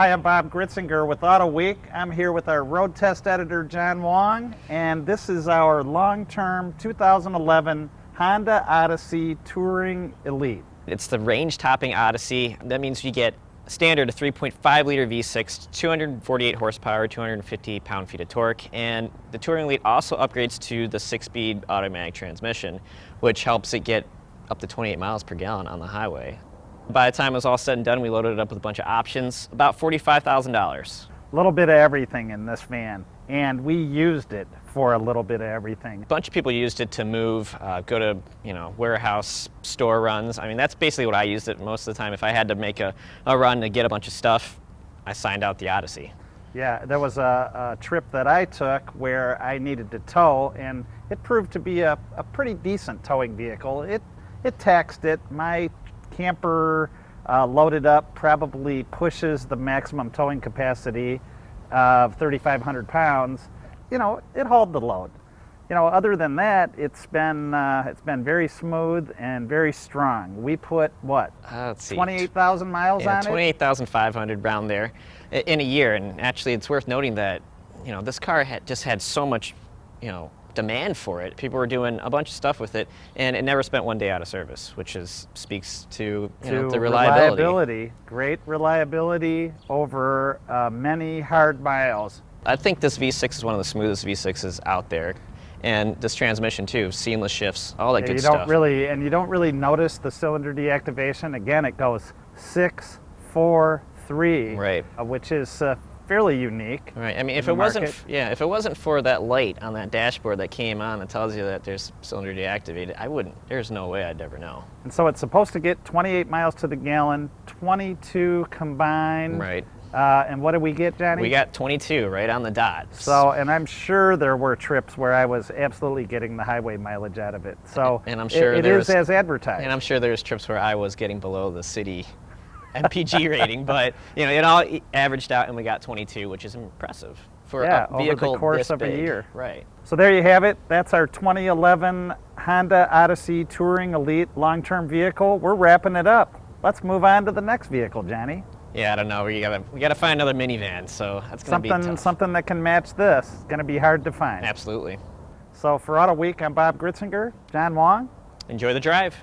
Hi, I'm Bob Gritzinger with Auto Week. I'm here with our road test editor, John Wong, and this is our long-term 2011 Honda Odyssey Touring Elite. It's the Range-Topping Odyssey. That means you get standard a 3.5-liter V6, 248 horsepower, 250 pound-feet of torque, and the Touring Elite also upgrades to the 6-speed automatic transmission, which helps it get up to 28 miles per gallon on the highway. By the time it was all said and done, we loaded it up with a bunch of options, about $45,000. A little bit of everything in this van, and we used it for a little bit of everything. A bunch of people used it to move, go to warehouse store runs. I mean, that's basically what I used it most of the time. If I had to make a run to get a bunch of stuff, I signed out the Odyssey. Yeah, there was a trip that I took where I needed to tow, and it proved to be a pretty decent towing vehicle. It taxed it. My camper loaded up probably pushes the maximum towing capacity of 3,500 pounds. You know, it hauled the load. You know, other than that, it's been very smooth and very strong. We put what? Let's see, 28,000 miles on it. 28,500 around there in a year. And actually, it's worth noting that this car just had so much demand for it. People were doing a bunch of stuff with it, and it never spent one day out of service, which speaks to the reliability. Great reliability over many hard miles. I think this V6 is one of the smoothest V6s out there, and this transmission too, seamless shifts, all that good stuff. You don't really notice the cylinder deactivation. Again, it goes 6, 4, 3, right, which is fairly unique. Right. I mean, if it wasn't for that light on that dashboard that came on that tells you that there's cylinder deactivated, there's no way I'd ever know. And so it's supposed to get 28 miles to the gallon, 22 combined. Right. And what did we get, Johnny? We got 22 right on the dot. So, and I'm sure there were trips where I was absolutely getting the highway mileage out of it. So, and I'm sure it is as advertised. And I'm sure there's trips where I was getting below the city MPG rating, but it all averaged out, and we got 22, which is impressive for a vehicle over the course this of big. a year. Right. So there you have it. That's our 2011 Honda Odyssey Touring Elite long-term vehicle. We're wrapping it up. Let's move on to the next vehicle, Johnny. Yeah, I don't know. We gotta find another minivan, so that's gonna be tough. Something that can match this. It's gonna be hard to find. Absolutely. So for Auto Week, I'm Bob Gritzinger. John Wong. Enjoy the drive.